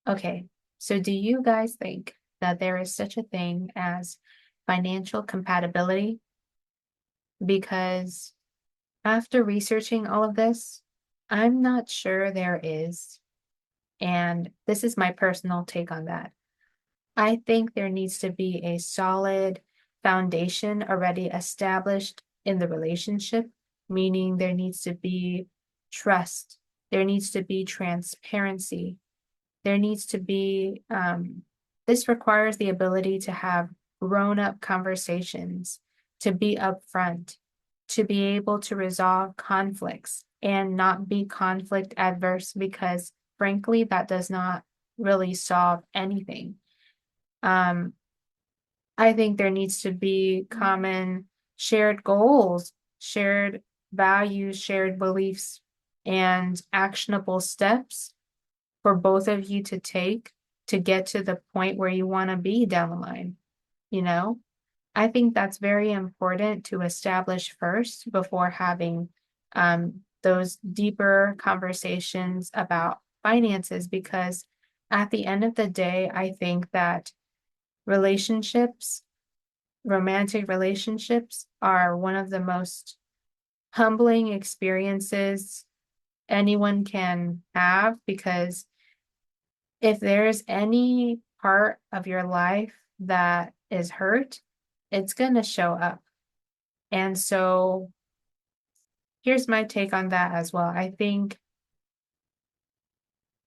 Okay, so do you guys think that there is such a thing as financial compatibility? Because after researching all of this, I'm not sure there is. And this is my personal take on that. I think there needs to be a solid foundation already established in the relationship, meaning there needs to be trust, there needs to be transparency, there needs to be, this requires the ability to have grown up conversations, to be upfront, to be able to resolve conflicts and not be conflict adverse because, frankly, that does not really solve anything. Um, I think there needs to be common shared goals, shared values, shared beliefs, and actionable steps for both of you to take to get to the point where you want to be down the line, you know? I think that's very important to establish first before having those deeper conversations about finances, because at the end of the day, I think that relationships, romantic relationships, are one of the most humbling experiences anyone can have because if there's any part of your life that is hurt, it's going to show up. And so here's my take on that as well. I think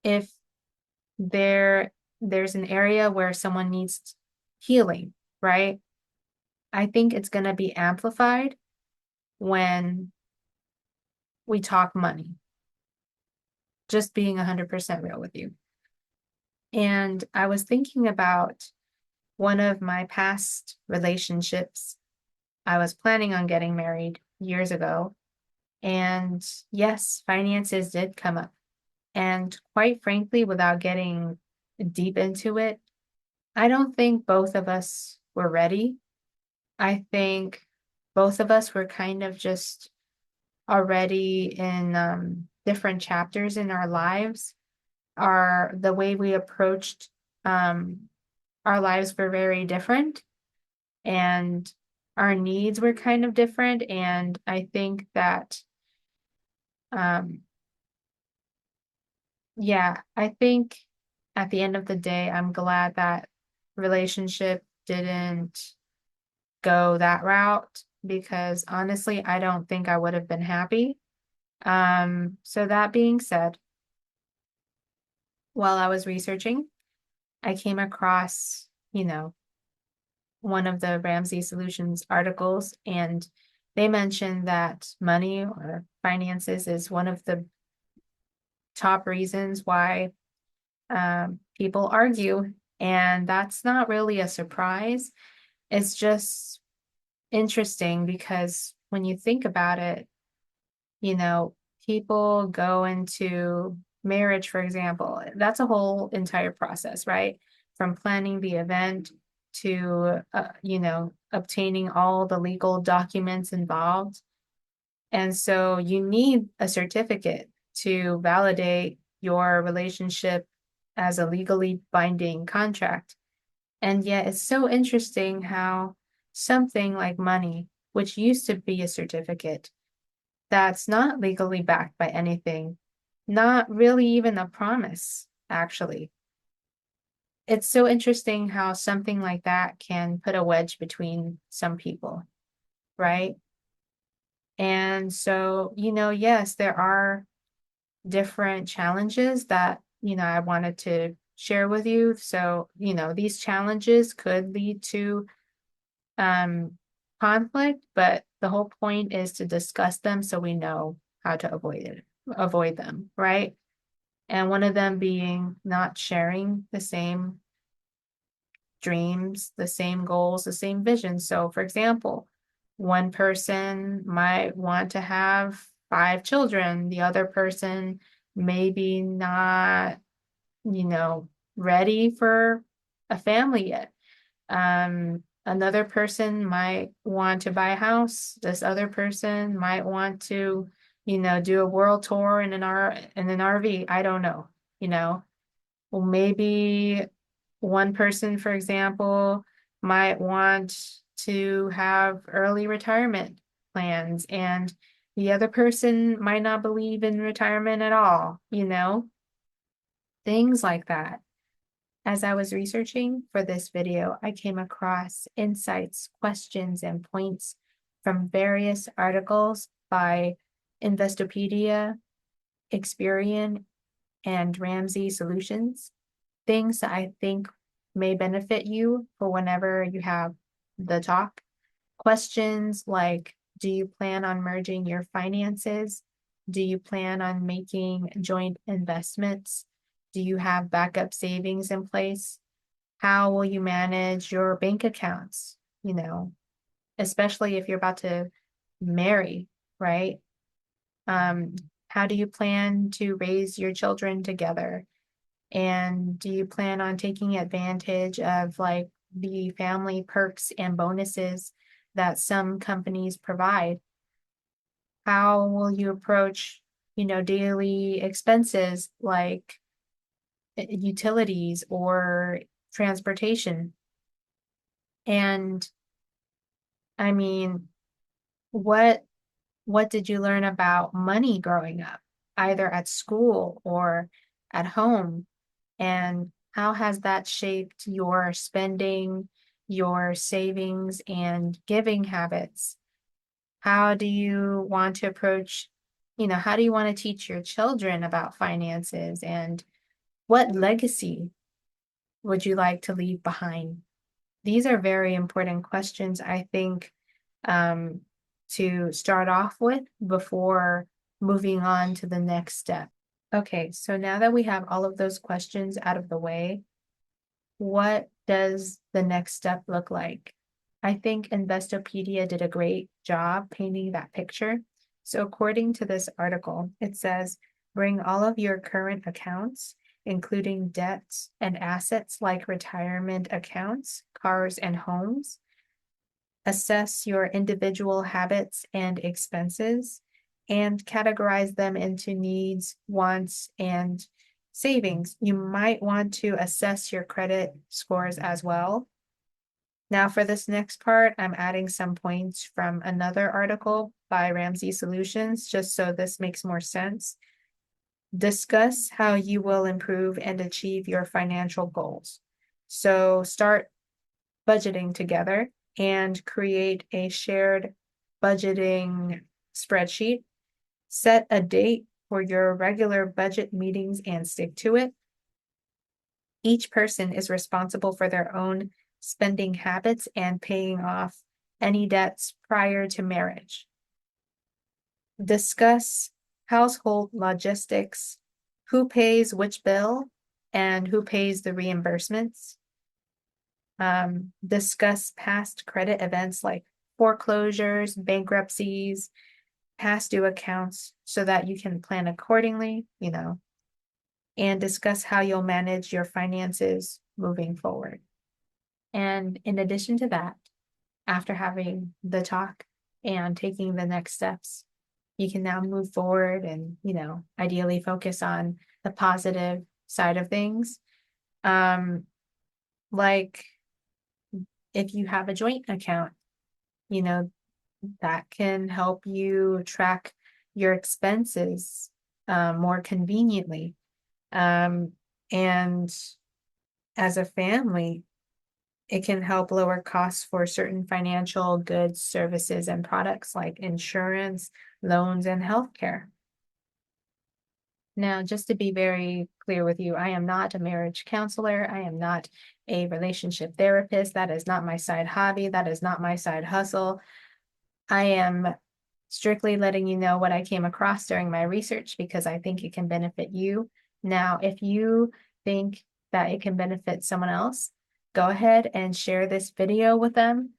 if there's an area where someone needs healing, right? I think it's going to be amplified when we talk money, just being 100% real with you. And I was thinking about one of my past relationships. I was planning on getting married years ago. And yes, finances did come up. And quite frankly, without getting deep into it, I don't think both of us were ready. I think both of us were kind of just already in different chapters in our lives. The way we approached um, our lives were very different, and our needs were kind of different. And I think that um, yeah, I think at the end of the day, I'm glad that relationship didn't go that route because honestly, I don't think I would have been happy. So that being said, while I was researching, I came across, one of the Ramsey Solutions articles, and they mentioned that money or finances is one of the top reasons why people argue. And that's not really a surprise. It's just interesting because when you think about it, you know, people go into marriage, for example, that's a whole entire process, right? From planning the event to, obtaining all the legal documents involved. And so you need a certificate to validate your relationship as a legally binding contract. And yet it's so interesting how something like money, which used to be a certificate that's not legally backed by anything, not really even a promise, actually. It's so interesting how something like that can put a wedge between some people, right? And so, yes, there are different challenges that, I wanted to share with you. So, these challenges could lead to um conflict, but the whole point is to discuss them so we know how to avoid them, right? And one of them being not sharing the same dreams, the same goals, the same vision. So, for example, one person might want to have 5 children, the other person maybe not, you know, ready for a family yet. Another person might want to buy a house. This other person might want to, do a world tour in an RV. I don't know, you know. Well, maybe one person, for example, might want to have early retirement plans, and the other person might not believe in retirement at all, things like that. As I was researching for this video, I came across insights, questions, and points from various articles by Investopedia, Experian, and Ramsey Solutions, things that I think may benefit you for whenever you have the talk. Questions like, do you plan on merging your finances? Do you plan on making joint investments? Do you have backup savings in place? How will you manage your bank accounts? Especially if you're about to marry, right? Um, how do you plan to raise your children together? And do you plan on taking advantage of like the family perks and bonuses that some companies provide? How will you approach, daily expenses like utilities or transportation? And I mean, what what did you learn about money growing up, either at school or at home? And how has that shaped your spending, your savings, and giving habits? How do you want to approach, how do you want to teach your children about finances? And what legacy would you like to leave behind? These are very important questions, I think, um, to start off with before moving on to the next step. Okay, so now that we have all of those questions out of the way, what does the next step look like? I think Investopedia did a great job painting that picture. So according to this article, it says, bring all of your current accounts, including debts and assets like retirement accounts, cars, and homes. Assess your individual habits and expenses, and categorize them into needs, wants, and savings. You might want to assess your credit scores as well. Now, for this next part, I'm adding some points from another article by Ramsey Solutions, just so this makes more sense. Discuss how you will improve and achieve your financial goals. So start budgeting together and create a shared budgeting spreadsheet. Set a date for your regular budget meetings and stick to it. Each person is responsible for their own spending habits and paying off any debts prior to marriage. Discuss household logistics, who pays which bill, and who pays the reimbursements. Discuss past credit events like foreclosures, bankruptcies, past due accounts so that you can plan accordingly, and discuss how you'll manage your finances moving forward. And in addition to that, after having the talk and taking the next steps, you can now move forward and, ideally focus on the positive side of things. Like if you have a joint account, you know, that can help you track your expenses more conveniently. And as a family, it can help lower costs for certain financial goods, services, and products like insurance, loans, and healthcare. Now, just to be very clear with you, I am not a marriage counselor. I am not a relationship therapist. That is not my side hobby. That is not my side hustle. I am strictly letting you know what I came across during my research because I think it can benefit you. Now, if you think that it can benefit someone else, go ahead and share this video with them.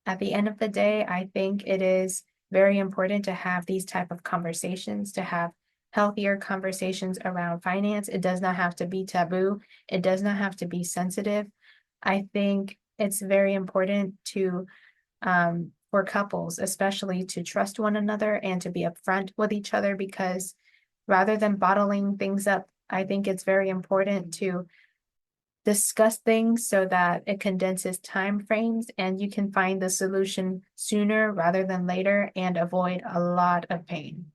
At the end of the day, I think it is very important to have these type of conversations, to have healthier conversations around finance. It does not have to be taboo. It does not have to be sensitive. I think it's very important to for couples, especially to trust one another and to be upfront with each other because rather than bottling things up I think it's very important to discuss things so that it condenses time frames and you can find the solution sooner rather than later and avoid a lot of pain.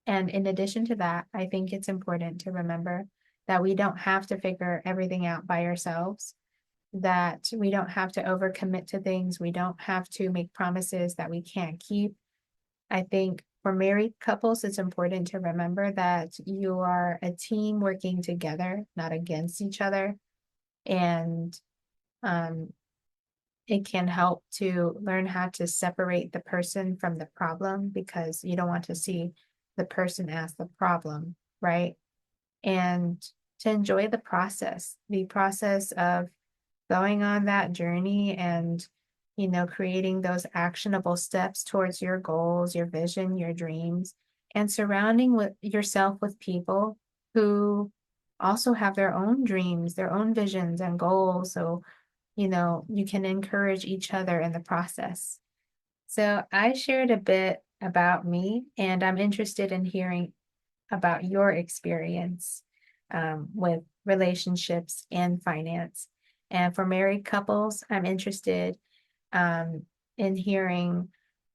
And in addition to that, I think it's important to remember that we don't have to figure everything out by ourselves, that we don't have to overcommit to things, we don't have to make promises that we can't keep. I think for married couples, it's important to remember that you are a team working together, not against each other. And um, it can help to learn how to separate the person from the problem because you don't want to see the person as the problem, right? And to enjoy the process of going on that journey and, creating those actionable steps towards your goals, your vision, your dreams, and surrounding with yourself with people who also have their own dreams, their own visions and goals. So, you can encourage each other in the process. So I shared a bit about me, and I'm interested in hearing about your experience with relationships and finance. And for married couples, I'm interested um, in hearing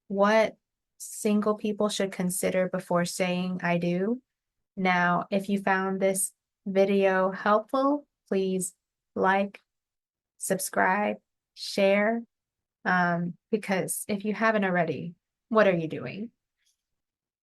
what single people should consider before saying I do. Now, if you found this video helpful, please like, subscribe, share, because if you haven't already, what are you doing?